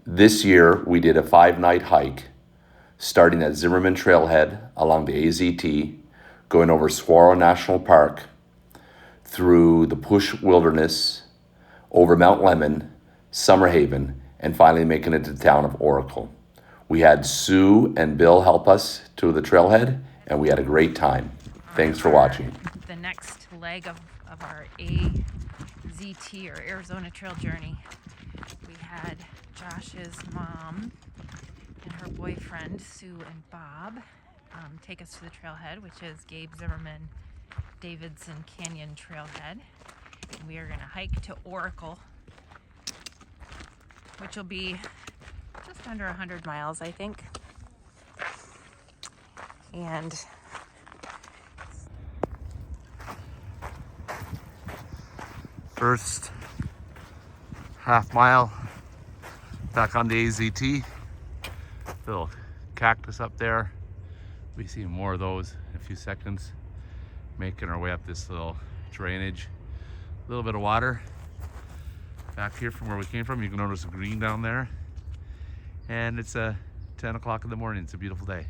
This year, we did a 5-night hike, starting at Zimmerman trailhead along the AZT, going over Saguaro National Park, through the Push Wilderness, over Mount Lemmon, Summerhaven, and finally making it to the town of Oracle. We had Sue and Bill help us to the trailhead, and we had a great time. Thanks for watching. The next leg of our AZT, or Arizona Trail Journey, we had Josh's mom and her boyfriend, Sue and Bob, take us to the trailhead, which is Gabe Zimmerman Davidson Canyon Trailhead. And we are going to hike to Oracle, which will be just under 100 miles, I think. And first half mile back on the AZT. Little cactus up there. We see more of those in a few seconds. Making our way up this little drainage. A little bit of water back here from where we came from. You can notice the green down there. And it's 10 o'clock in the morning. It's a beautiful day.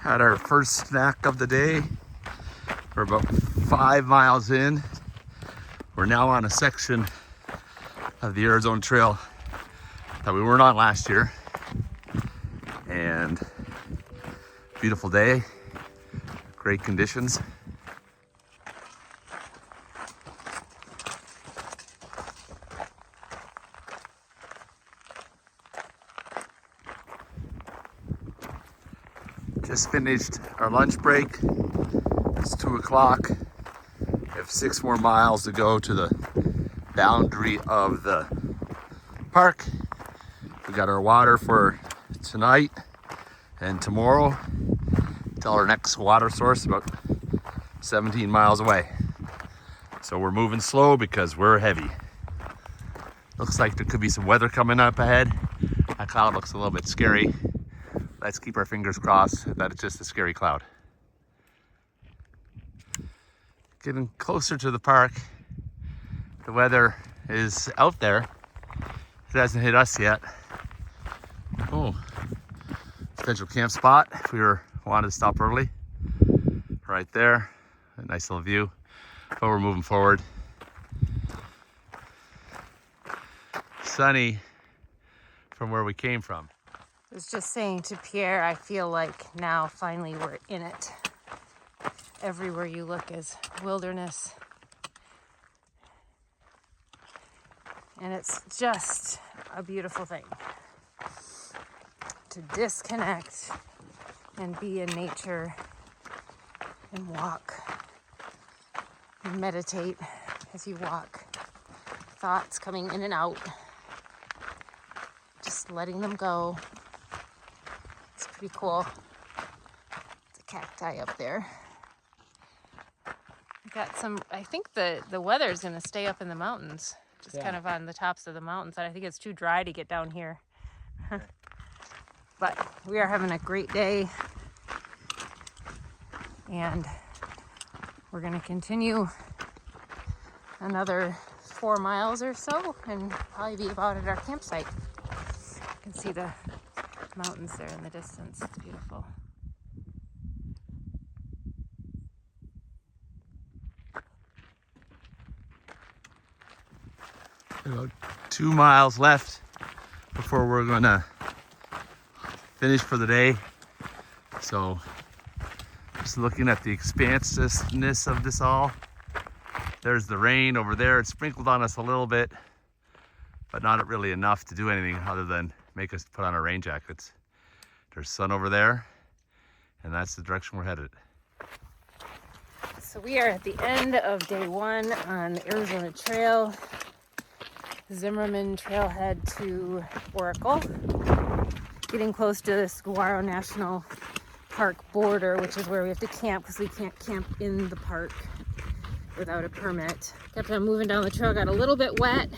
Had our first snack of the day. We're about 5 miles in. We're now on a section of the Arizona Trail that we weren't on last year. And beautiful day, great conditions. Just finished our lunch break. It's 2 o'clock. We have 6 more miles to go to the boundary of the park. We got our water for tonight and tomorrow till our next water source, about 17 miles away. So we're moving slow because we're heavy. Looks like there could be some weather coming up ahead. That cloud looks a little bit scary. Let's keep our fingers crossed that it's just a scary cloud. Getting closer to the park. The weather is out there. It hasn't hit us yet. Oh, potential camp spot if we wanted to stop early. Right there, a nice little view. But we're moving forward. Sunny from where we came from. I was just saying to Pierre, I feel like now finally we're in it. Everywhere you look is wilderness. And it's just a beautiful thing to disconnect and be in nature and walk and meditate as you walk. Thoughts coming in and out, just letting them go. It's pretty cool. It's a cacti up there. Got some, I think the weather's gonna stay up in the mountains, just kind of on the tops of the mountains. And I think it's too dry to get down here. But we are having a great day. And we're gonna continue another 4 miles or so and probably be about at our campsite. You can see the mountains there in the distance. It's beautiful. About 2 miles left before we're gonna finish for the day. So just looking at the expansiveness of this all. There's the rain over there. It sprinkled on us a little bit, but not really enough to do anything other than make us put on our rain jackets. There's sun over there, and that's the direction we're headed. So we are at the end of day 1 on the Arizona Trail, Zimmerman trailhead to Oracle. Getting close to the Saguaro National Park border, which is where we have to camp because we can't camp in the park without a permit. Kept on moving down the trail, got a little bit wet.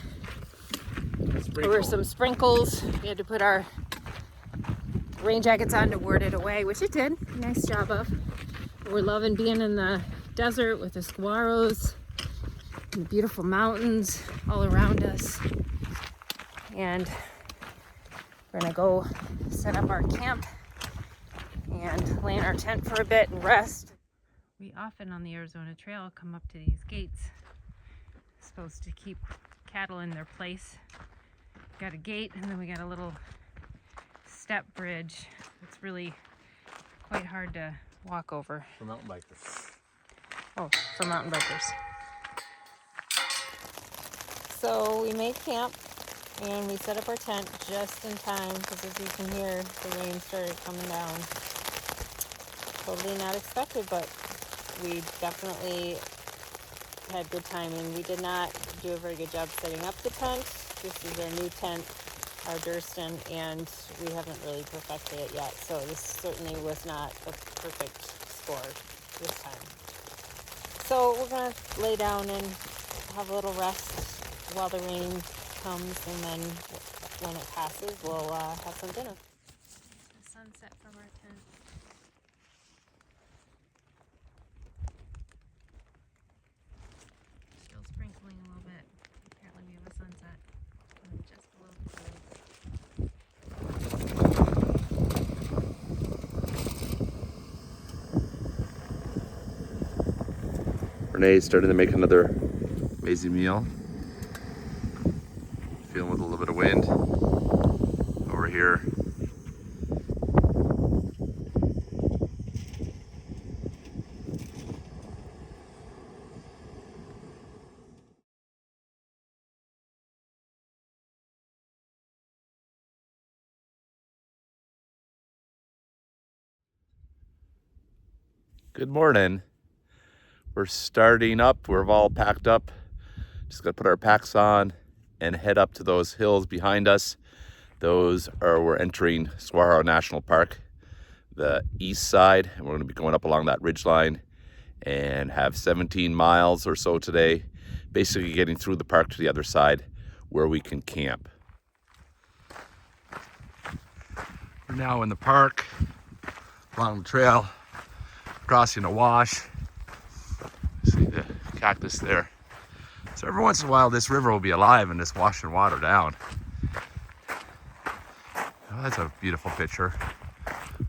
There were some sprinkles. We had to put our rain jackets on to ward it away, which it did. Nice job of. We're loving being in the desert with the saguaros and the beautiful mountains all around us. And we're gonna go set up our camp and lay in our tent for a bit and rest. We often on the Arizona Trail come up to these gates. Supposed to keep cattle in their place. Got a gate and then we got a little step bridge. It's really quite hard to walk over. For mountain bikers. Oh, for mountain bikers. So we made camp and we set up our tent just in time because as you can hear, the rain started coming down. Totally not expected, but we definitely had good timing. We did not do a very good job setting up the tent. This is our new tent, our Durston, and we haven't really perfected it yet. So this certainly was not a perfect score this time. So we're gonna lay down and have a little rest while the rain comes, and then when it passes, we'll have some dinner. The sunset from our tent. Still sprinkling a little bit. Apparently we have a sunset. Just below. Renee's starting to make another amazing meal. Feeling with a little bit of wind over here. Good morning. We're starting up. We're all packed up. Just gonna put our packs on and head up to those hills behind us. We're entering Saguaro National Park, the east side, and we're gonna be going up along that ridge line and have 17 miles or so today, basically getting through the park to the other side where we can camp. We're now in the park, along the trail, crossing a wash. See the cactus there. So every once in a while this river will be alive and just washing water down. Oh, that's a beautiful picture.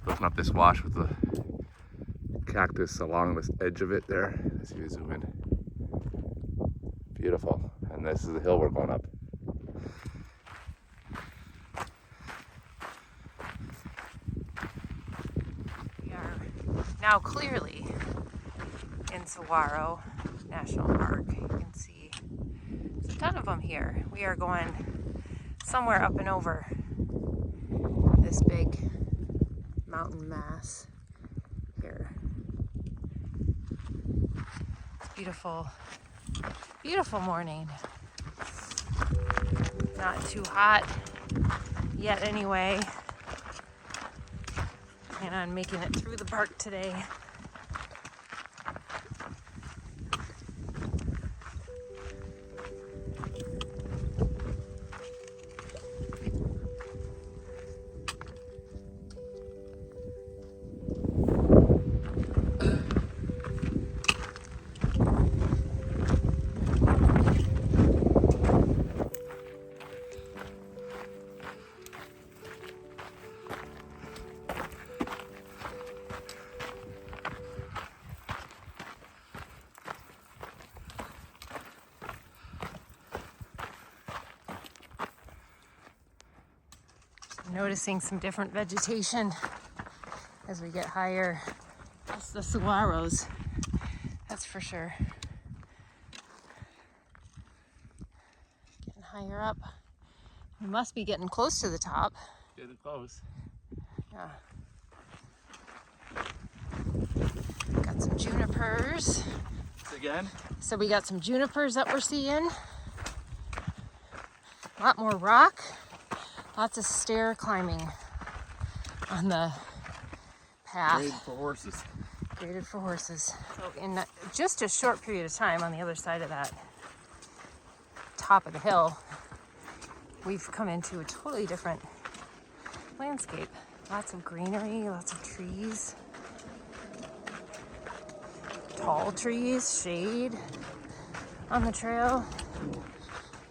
Looking up this wash with the cactus along the edge of it there. Let's see if we zoom in. Beautiful. And this is the hill we're going up. We are now clearly in Saguaro National Park. You can see there's a ton of them here. We are going somewhere up and over this big mountain mass here. It's beautiful, beautiful morning. Not too hot yet anyway. Plan on making it through the park today. Noticing some different vegetation as we get higher. That's the saguaros, that's for sure. Getting higher up. We must be getting close to the top. Getting close. Yeah. Got some junipers. Again? So we got some junipers that we're seeing. A lot more rock. Lots of stair climbing on the path. Graded for horses. Graded for horses. So in just a short period of time on the other side of that top of the hill, we've come into a totally different landscape. Lots of greenery, lots of trees. Tall trees, shade on the trail.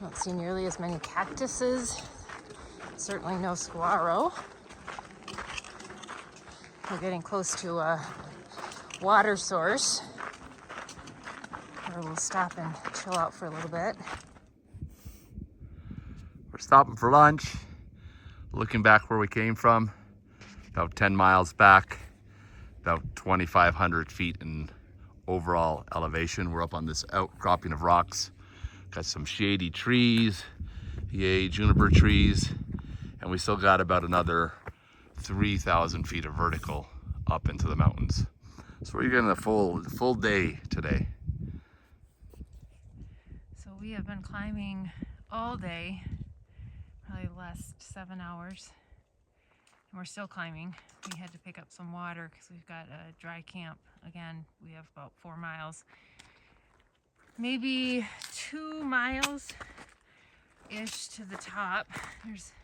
Don't see nearly as many cactuses. Certainly no saguaro. We're getting close to a water source where we'll stop and chill out for a little bit. We're stopping for lunch, looking back where we came from, about 10 miles back, about 2,500 feet in overall elevation. We're up on this outcropping of rocks. Got some shady trees, yay, juniper trees, and we still got about another 3,000 feet of vertical up into the mountains. So we're getting a full day today. So we have been climbing all day, probably the last 7 hours, and we're still climbing. We had to pick up some water because we've got a dry camp. Again, we have about 4 miles, maybe 2 miles-ish to the top. There's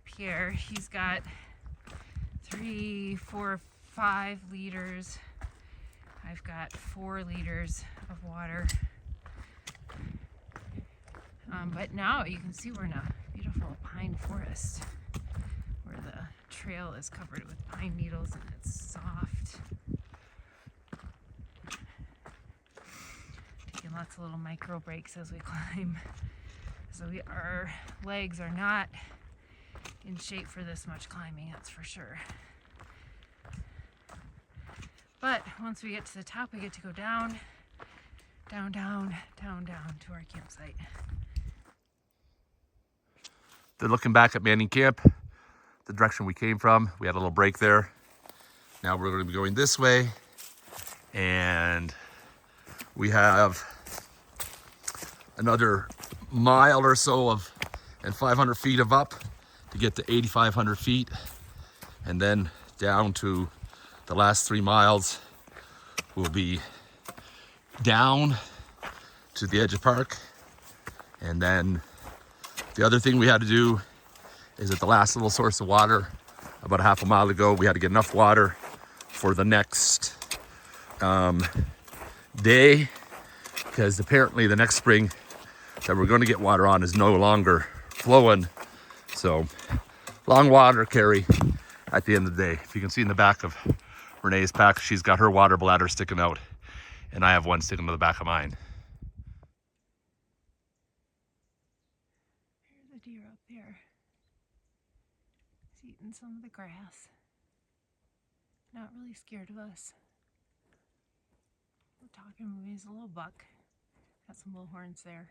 Pierre. He's got 3, 4, 5 liters. I've got 4 liters of water. But now you can see we're in a beautiful pine forest where the trail is covered with pine needles and it's soft. Taking lots of little micro breaks as we climb. So our legs are not in shape for this much climbing, that's for sure. But once we get to the top, we get to go down, down, down, down, down to our campsite. They're looking back at Manning Camp, the direction we came from. We had a little break there. Now we're going to be going this way, and we have another mile or so of and 500 feet of up to get to 8,500 feet, and then down to the last 3 miles will be down to the edge of park. And then the other thing we had to do is at the last little source of water about a half a mile ago, we had to get enough water for the next day, because apparently the next spring that we're going to get water on is no longer flowing. So long water carry at the end of the day. If you can see in the back of Renee's pack, she's got her water bladder sticking out, and I have one sticking to the back of mine. There's a deer up there. He's eating some of the grass. Not really scared of us. We're talking movies, a little buck. Got some little horns there.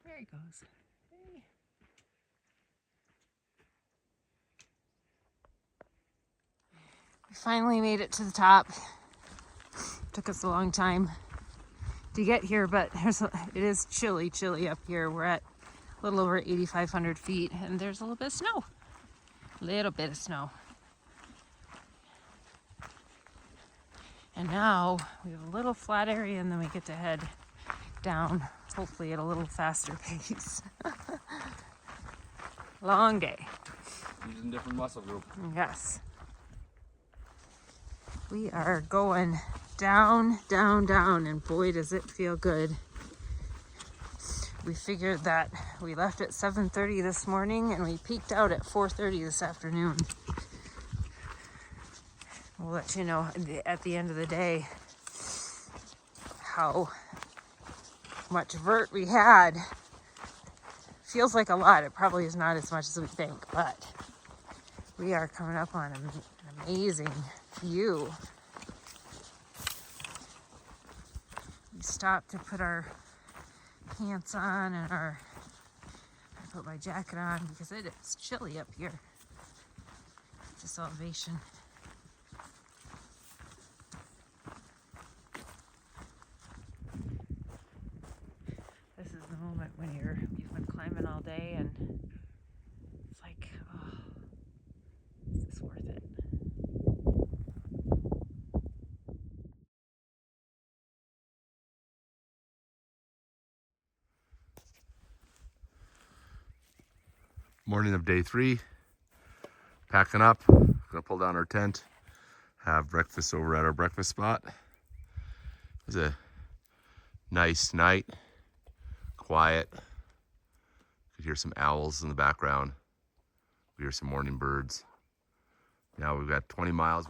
There he goes. Hey. We finally made it to the top. Took us a long time to get here, but it is chilly up here. We're at a little over 8,500 feet, and there's a little bit of snow. Little bit of snow. And now we have a little flat area, and then we get to head down, hopefully at a little faster pace. Long day. Using different muscle group. Yes. We are going down, down, down, and boy does it feel good. We figured that we left at 7:30 this morning and we peaked out at 4:30 this afternoon. We'll let you know at the end of the day how much vert we had. feels like a lot. It probably is not as much as we think, but we are coming up on an amazing view. We stopped to put our pants on and I put my jacket on because it is chilly up here at this elevation. This is the moment when you've been climbing all day and it's like, oh, is this worth it? Morning of day 3. Packing up. Gonna pull down our tent. Have breakfast over at our breakfast spot. It was a nice night. Quiet. Could hear some owls in the background. We hear some morning birds. Now we've got 20 miles.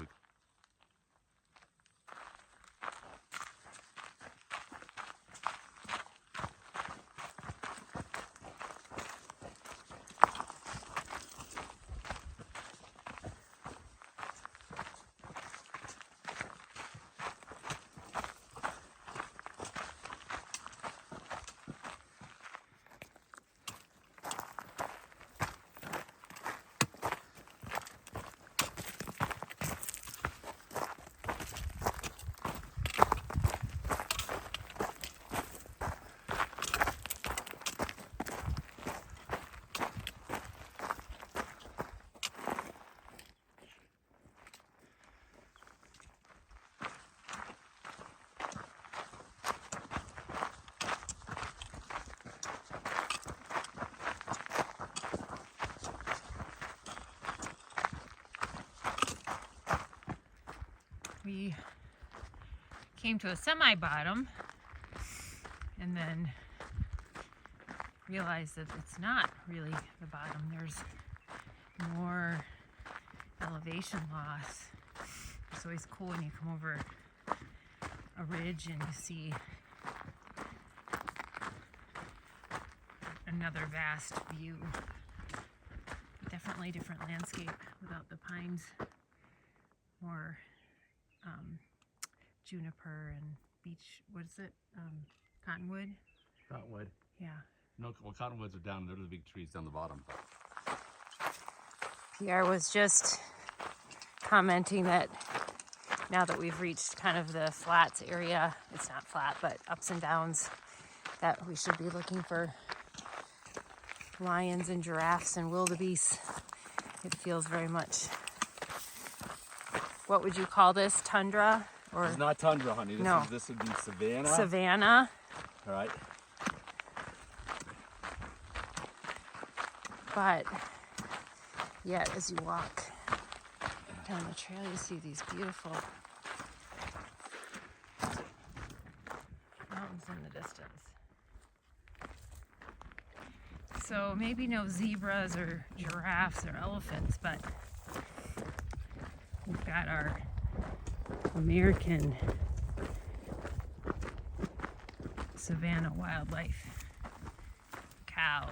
We came to a semi-bottom and then realized that it's not really the bottom. There's more elevation loss. It's always cool when you come over a ridge and you see another vast view. Definitely different landscape without the pines. More juniper and beech, what is it? Cottonwood? Cottonwood. Yeah. No, well, cottonwoods are down. They're the big trees down the bottom. Pierre was just commenting that now that we've reached kind of the flats area, it's not flat, but ups and downs, that we should be looking for lions and giraffes and wildebeest. It feels very much, what would you call this, tundra? Or It's not tundra, honey. No. This would be savanna. Savannah. All right. But yet, as you walk down the trail, you see these beautiful mountains in the distance. So maybe no zebras or giraffes or elephants, but we've got our American savanna wildlife. Cows.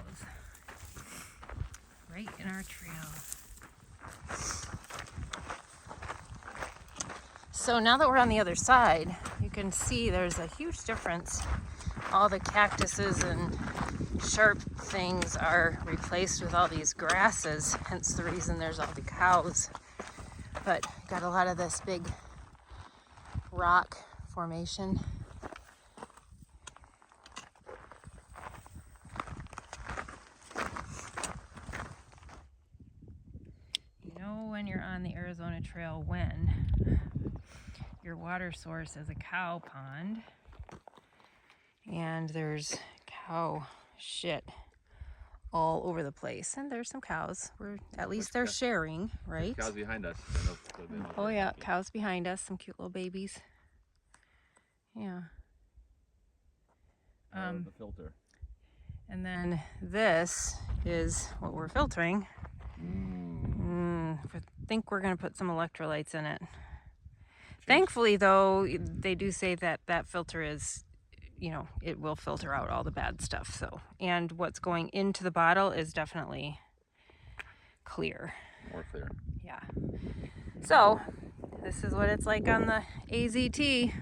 Right in our trail. So now that we're on the other side, you can see there's a huge difference. All the cactuses and sharp things are replaced with all these grasses, hence the reason there's all the cows. But got a lot of this big rock formation. You know when you're on the Arizona Trail when your water source is a cow pond and there's cow shit all over the place, and there's some cows. At least they're sharing, right? Cows behind us. Oh yeah, cows behind us, some cute little babies. Yeah. The filter. And then this is what we're filtering. I think we're gonna put some electrolytes in it. Thankfully, though, they do say that that filter is, you know, it will filter out all the bad stuff. So, and what's going into the bottle is definitely clear. More clear. Yeah. So, this is what it's like on the AZT.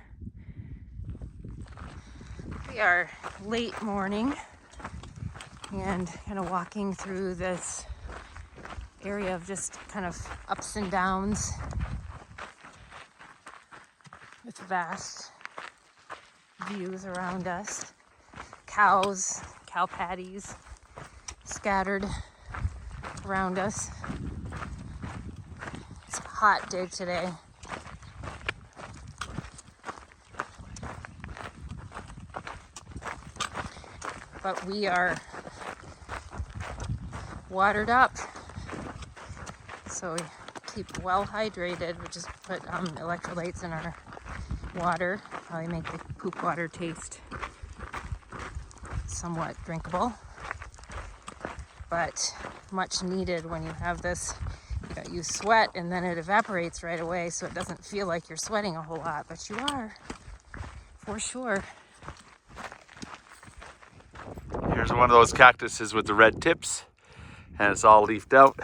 We are late morning and kind of walking through this area of just kind of ups and downs with vast views around us. Cows, cow patties scattered around us. It's a hot day today. But we are watered up, so we keep well hydrated. We just put electrolytes in our water, probably make the poop water taste somewhat drinkable, but much needed when you have this. You sweat and then it evaporates right away, so it doesn't feel like you're sweating a whole lot, but you are, for sure. Here's one of those cactuses with the red tips, and it's all leafed out.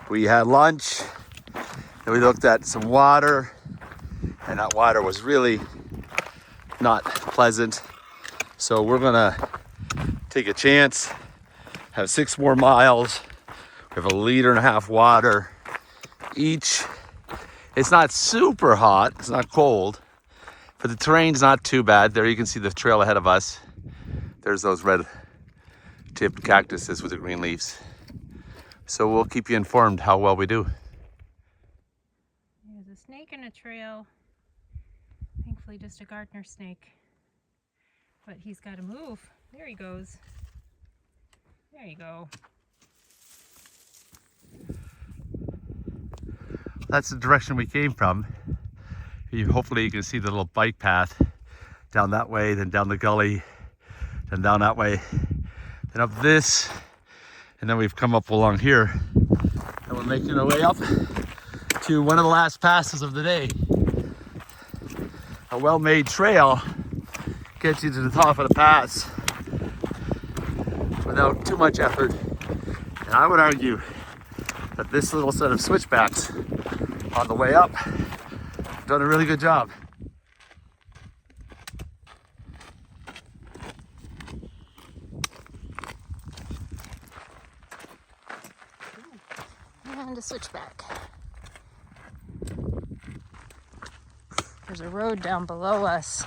We had lunch, and we looked at some water, and that water was really not pleasant. So we're gonna take a chance, have 6 more miles. We have 1.5 liters water each. It's not super hot, it's not cold, but the terrain's not too bad. There you can see the trail ahead of us. There's those red tipped cactuses with the green leaves. So we'll keep you informed how well we do. There's a snake in a trail. Thankfully just a gardener snake. But he's got to move. There he goes. There you go. That's the direction we came from. Hopefully you can see the little bike path down that way, then down the gully, then down that way, then up this, and then we've come up along here, and we're making our way up to one of the last passes of the day. A well-made trail gets you to the top of the pass without too much effort, and I would argue that this little set of switchbacks on the way up have done a really good job. And a switchback. There's a road down below us,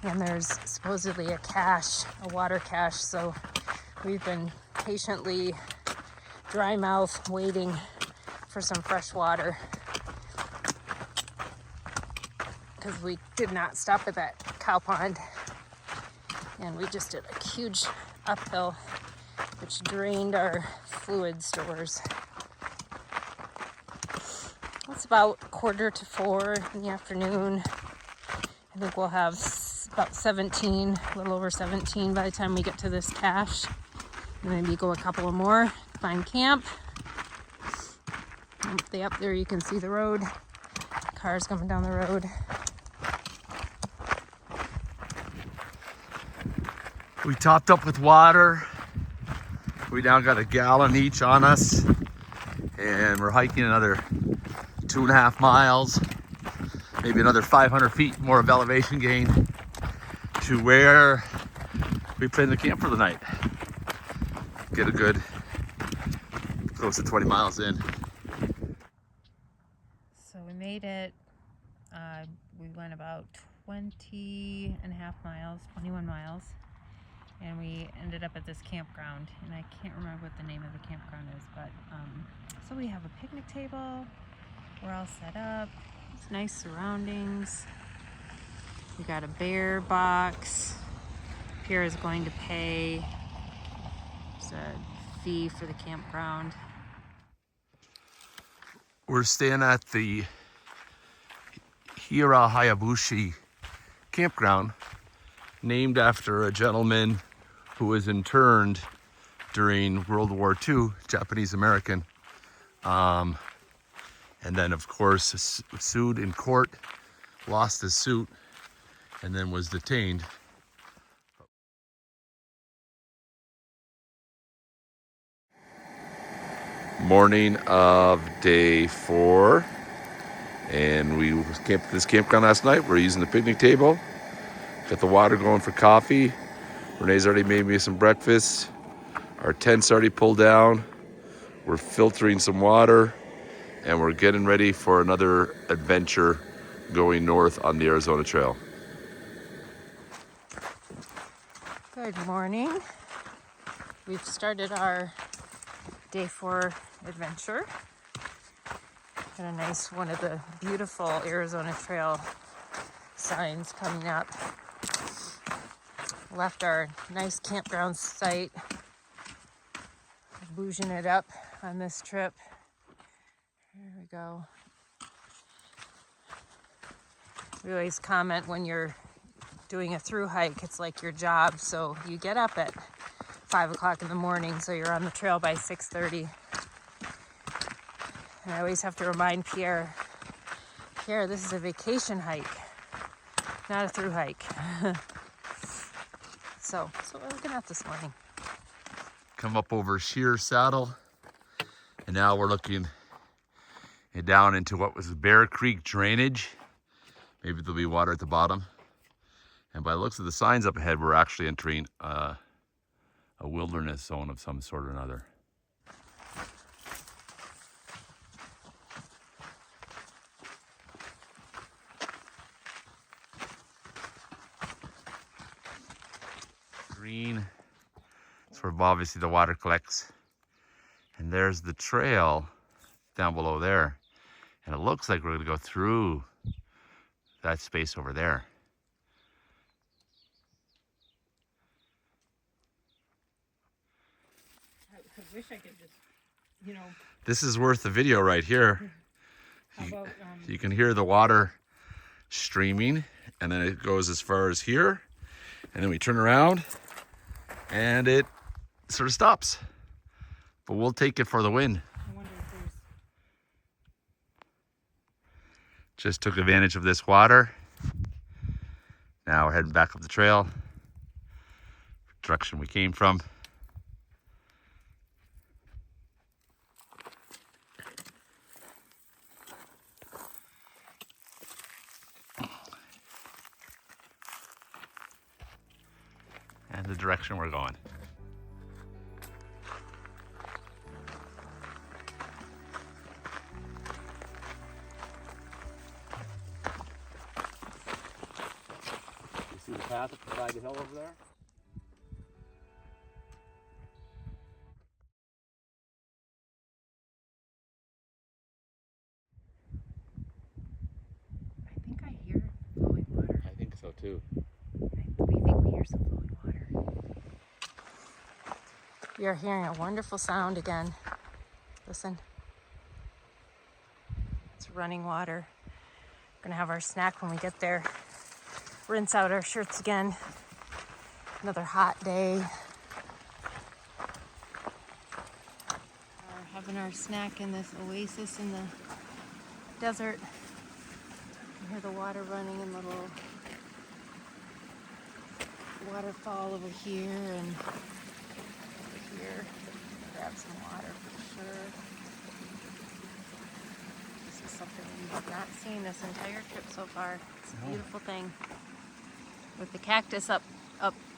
and there's supposedly a cache, a water cache, so we've been patiently dry mouth waiting for some fresh water because we did not stop at that cow pond, and we just did a huge uphill which drained our fluid stores. It's about 3:45 in the afternoon. I think we'll have about 17, a little over 17 by the time we get to this cache. And maybe go a couple of more, find camp. Up there you can see the road. Cars coming down the road. We topped up with water. We now got 1 gallon each on us, and we're hiking another 2.5 miles, maybe another 500 feet more of elevation gain to where we plan to camp for the night. Get a good close to 20 miles in. So we made it, we went about 20.5 miles, 21 miles, and we ended up at this campground, and I can't remember what the name of the campground is, but so we have a picnic table. We're all set up. It's nice surroundings. We got a bear box. Pierre is going to pay. There's a fee for the campground. We're staying at the Hira Hayabushi campground, named after a gentleman who was interned during World War II, Japanese American. And then, of course, sued in court, lost his suit, and then was detained. Morning of day 4, and we camped at this campground last night. We're using the picnic table. Got the water going for coffee. Renee's already made me some breakfast. Our tent's already pulled down. We're filtering some water, and we're getting ready for another adventure going north on the Arizona Trail. Good morning. We've started our day 4 adventure. Got a nice one of the beautiful Arizona Trail signs coming up. Left our nice campground site. Bouging it up on this trip. There we go. We always comment when you're doing a through hike, it's like your job. So you get up at 5 o'clock in the morning, so you're on the trail by 6:30. And I always have to remind Pierre, this is a vacation hike, not a through hike. So what we're looking at this morning. Come up over Sheer Saddle, and now we're looking down into what was Bear Creek drainage. Maybe there'll be water at the bottom. And by the looks of the signs up ahead, we're actually entering a wilderness zone of some sort or another. Green, sort of obviously the water collects. And there's the trail down below there. And it looks like we're gonna go through that space over there. I wish I could just, This is worth the video right here. You can hear the water streaming, and then it goes as far as here, and then we turn around and it sort of stops. But we'll take it for the win. I wonder if there's... Just took advantage of this water. Now we're heading back up the trail, direction we came from. And the direction we're going. You see the path up the side of the hill over there? I think I hear flowing water. I think so too. We think we hear some flowing water. We are hearing a wonderful sound again. Listen. It's running water. We're gonna have our snack when we get there. Rinse out our shirts again. Another hot day. We're having our snack in this oasis in the desert. You hear the water running in the little waterfall over here and over here. Grab some water for sure. This is something we have not seen this entire trip so far. It's a beautiful thing. With the cactus up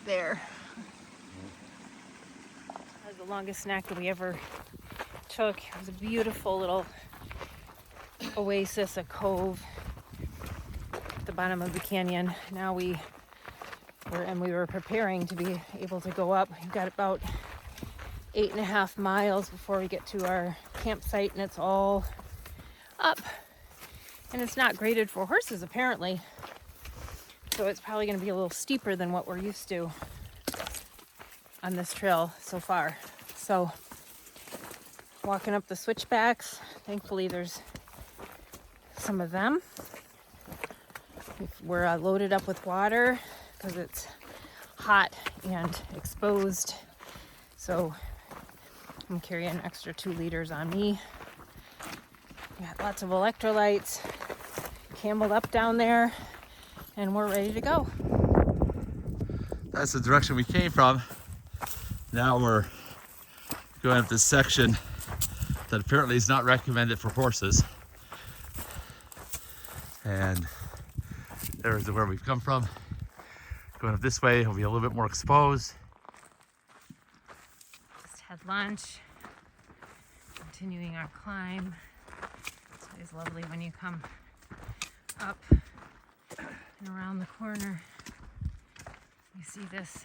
there. That was the longest snack that we ever took. It was a beautiful little oasis, a cove at the bottom of the canyon. Now we were preparing to be able to go up. We've got about 8.5 miles before we get to our campsite, and it's all up. And it's not graded for horses, apparently. So it's probably going to be a little steeper than what we're used to on this trail so far. So walking up the switchbacks, thankfully there's some of them. We're loaded up with water because it's hot and exposed. So I'm carrying an extra 2 liters on me. Got lots of electrolytes. Cameled up down there. and we're ready to go. That's the direction we came from. Now we're going up this section that apparently is not recommended for horses. And there's where we've come from. Going up this way, it'll be a little bit more exposed. Just had lunch, continuing our climb. It's always lovely when you come up and around the corner. You see this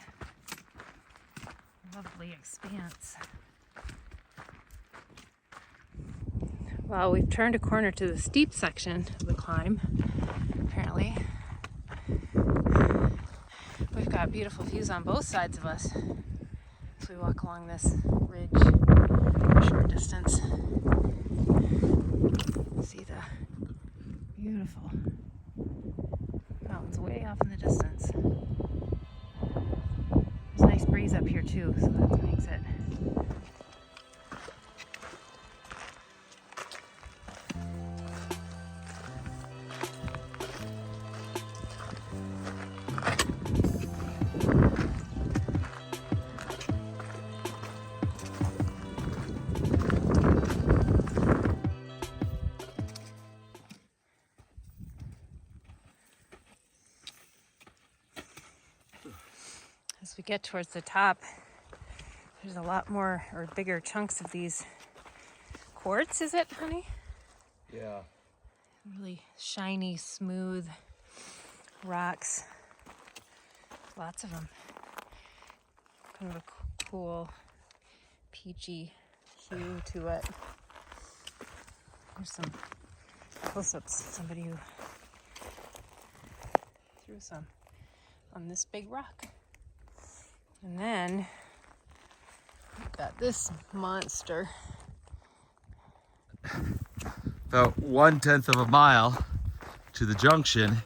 lovely expanse. Well, we've turned a corner to the steep section of the climb, apparently. We've got beautiful views on both sides of us as we walk along this ridge for a short distance. See the beautiful mountains way off in the distance. There's a nice breeze up here too, so that makes it. As we get towards the top, there's a lot more or bigger chunks of these quartz, is it, honey? Yeah. Really shiny, smooth rocks. Lots of them. Kind of a cool, peachy hue to it. There's some close-ups. Somebody who threw some on this big rock. And then we've got this monster. About 1/10 of a mile to the junction,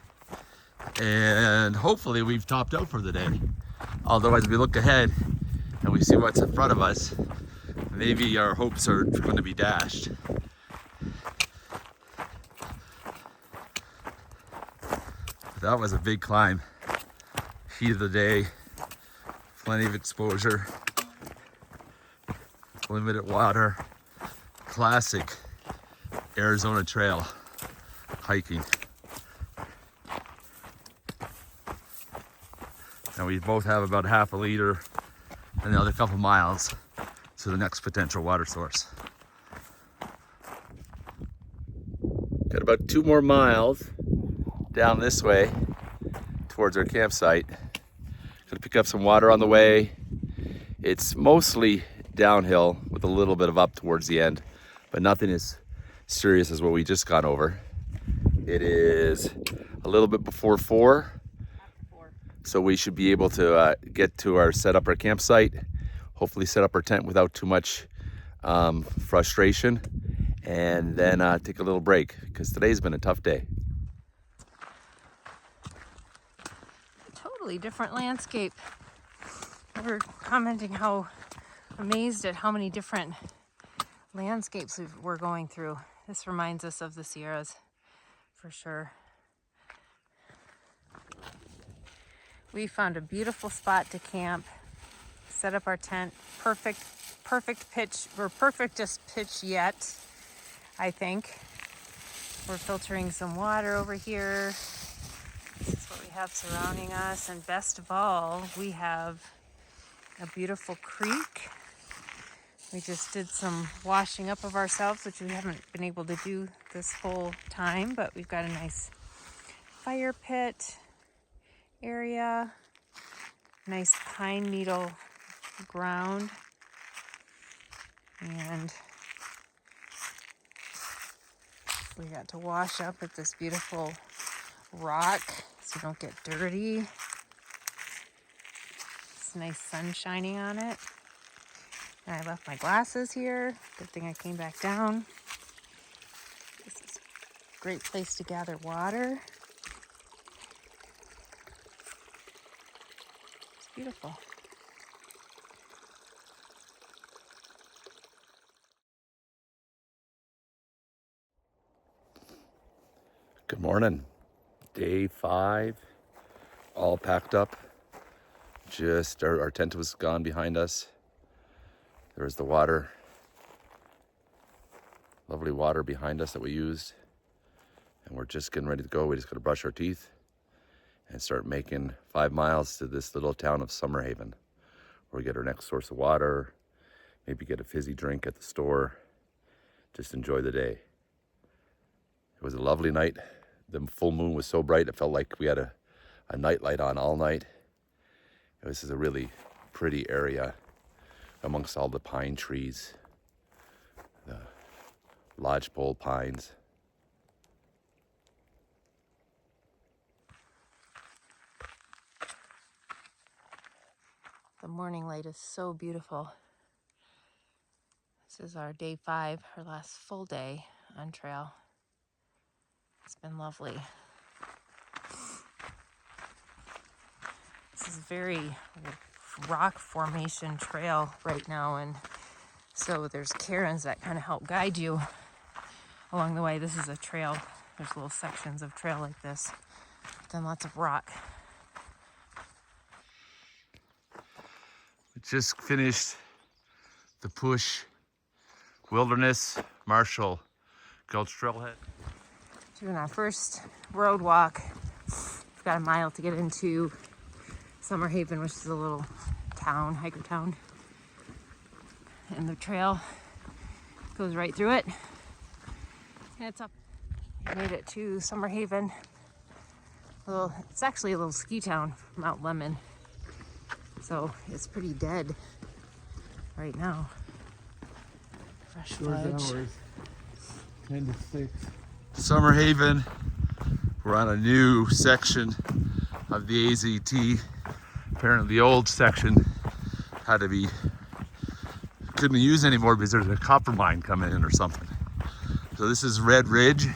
and hopefully we've topped out for the day. Although as we look ahead and we see what's in front of us, maybe our hopes are going to be dashed. But that was a big climb. Heat of the day, plenty of exposure, limited water, classic Arizona trail hiking. And we both have about half a liter and another couple miles to the next potential water source. Got about 2 more miles down this way towards our campsite. Gonna pick up some water on the way. It's mostly downhill with a little bit of up towards the end, but nothing as serious as what we just got over. It is a little bit before 4, so we should be able to get to set up our campsite, hopefully set up our tent without too much frustration, and then take a little break, because today's been a tough day. Totally different landscape. We were commenting how amazed at how many different landscapes we're going through. This reminds us of the Sierras for sure. We found a beautiful spot to camp, set up our tent. Perfect pitch, or perfectest pitch yet, I think. We're filtering some water over here. This is what we have surrounding us, and best of all, we have a beautiful creek. We just did some washing up of ourselves, which we haven't been able to do this whole time, but we've got a nice fire pit area, nice pine needle ground, and we got to wash up at this beautiful rock so you don't get dirty. It's nice sun shining on it. And I left my glasses here. Good thing I came back down. This is a great place to gather water. It's beautiful. Good morning. Day 5 all packed up. Just our tent was gone behind us. There was the water, lovely water behind us that we used. And we're just getting ready to go. We just got to brush our teeth and start making 5 miles to this little town of Summerhaven, where we get our next source of water, maybe get a fizzy drink at the store, just enjoy the day. It was a lovely night. The full moon was so bright, it felt like we had a night light on all night. This is a really pretty area amongst all the pine trees, the lodgepole pines. The morning light is so beautiful. This is our day 5, our last full day on trail. It's been lovely. This is very rock formation trail right now, and so there's cairns that kind of help guide you along the way. This is a trail. There's little sections of trail like this, then lots of rock. We just finished the Push Wilderness Marshall Gulch Trailhead. Doing our first road walk. We've got a mile to get into Summerhaven, which is a little town, hiker town. And the trail goes right through it. And it's up. We made it to Summerhaven. It's actually a little ski town, Mount Lemon. So it's pretty dead right now. Fresh fudge. 10 to 6. Summerhaven. We're on a new section of the AZT. Apparently the old section couldn't be used anymore because there's a copper mine coming in or something. So this is Red Ridge.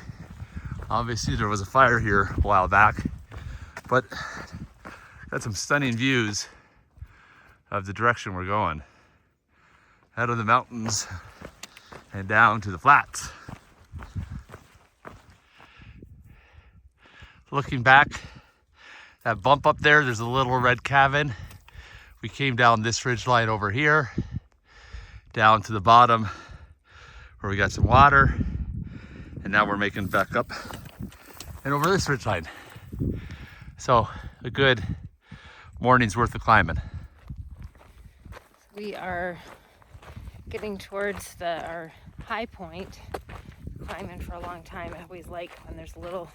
Obviously there was a fire here a while back, but got some stunning views of the direction we're going. Out of the mountains and down to the flats. Looking back, that bump up there's a little red cabin. We came down this ridge line over here, down to the bottom where we got some water, and now we're making back up and over this ridge line. So a good morning's worth of climbing. We are getting towards our high point. Climbing for a long time. I always like when there's a little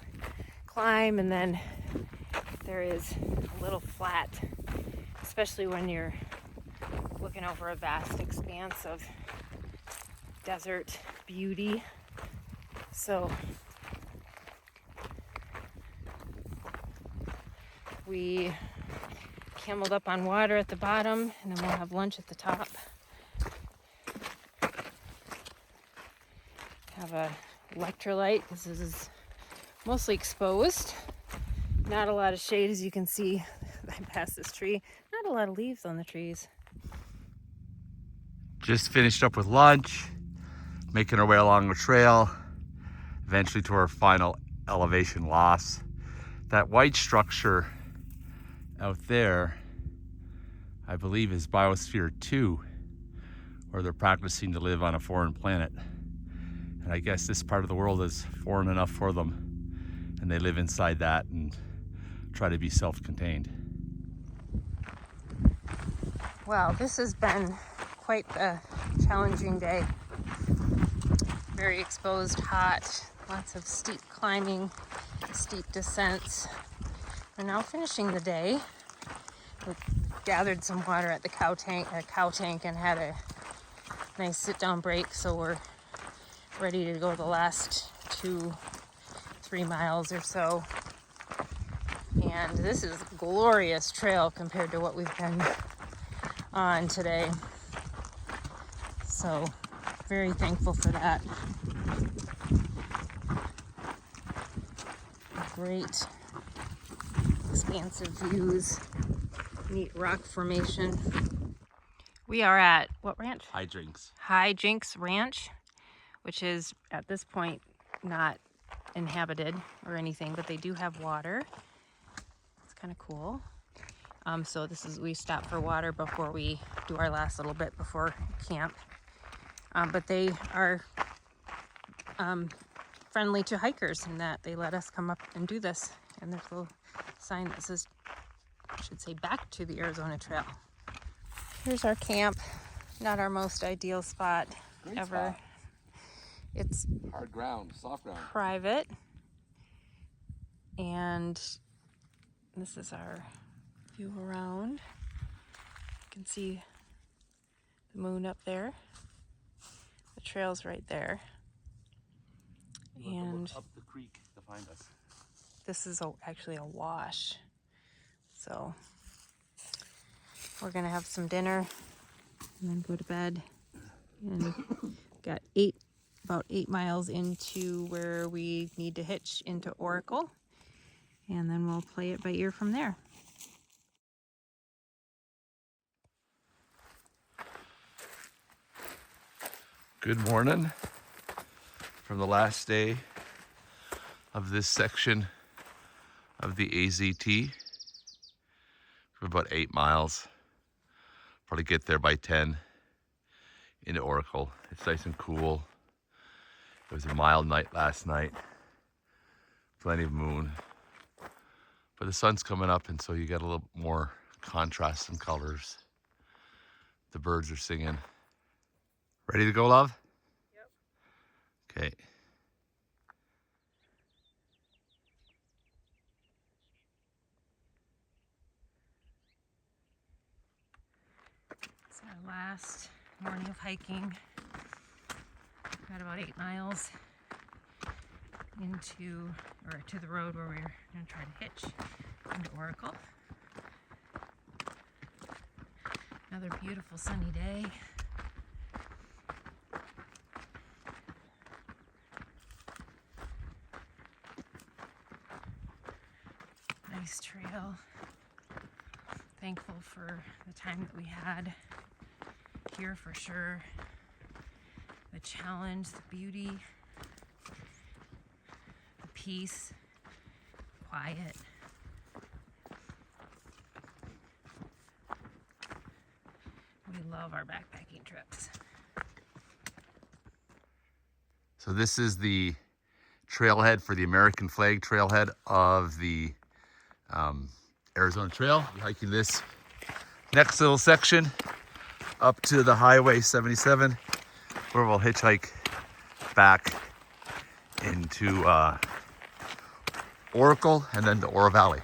climb and then there is a little flat, especially when you're looking over a vast expanse of desert beauty. So we cameled up on water at the bottom, and then we'll have lunch at the top. Have a electrolyte. This is mostly exposed. Not a lot of shade, as you can see. I passed this tree. Not a lot of leaves on the trees. Just finished up with lunch, making our way along the trail, eventually to our final elevation loss. That white structure out there, I believe, is Biosphere 2, where they're practicing to live on a foreign planet. And I guess this part of the world is foreign enough for them, and they live inside that and try to be self-contained. Wow, this has been quite a challenging day. Very exposed, hot, lots of steep climbing, steep descents. We're now finishing the day. We gathered some water at the cow tank and had a nice sit-down break, so we're ready to go the last 2-3 miles or so. And this is a glorious trail compared to what we've been on today. So very thankful for that. Great expansive views, neat rock formation. We are at what ranch? High Jinks Ranch, which is at this point not inhabited or anything, but they do have water. It's kind of cool. So we stop for water before we do our last little bit before camp. But they are friendly to hikers in that they let us come up and do this. And there's a little sign that says, I should say, back to the Arizona Trail. Here's our camp. Not our most ideal spot Great ever. spot. It's Hard ground, soft ground. private. And this is our view around. You can see the moon up there. The trail's right there. And up the creek to find us. this is actually a wash. So we're gonna have some dinner and then go to bed. And got about 8 miles into where we need to hitch into Oracle. And then we'll play it by ear from there. Good morning from the last day of this section of the AZT. For about 8 miles. Probably get there by 10 into Oracle. It's nice and cool. It was a mild night last night. Plenty of moon. But the sun's coming up, and so you get a little more contrast in colors. The birds are singing. Ready to go, love? Yep. Okay. It's our last morning of hiking. Got about 8 miles to the road where we're going to try to hitch into Oracle. Another beautiful sunny day. Nice trail. Thankful for the time that we had here for sure. The challenge, the beauty, the peace, quiet. We love our backpacking trips. So this is the trailhead for the American flag trailhead of the Arizona Trail. We're hiking this next little section up to the Highway 77, where we'll hitchhike back into Oracle and then to Oro Valley.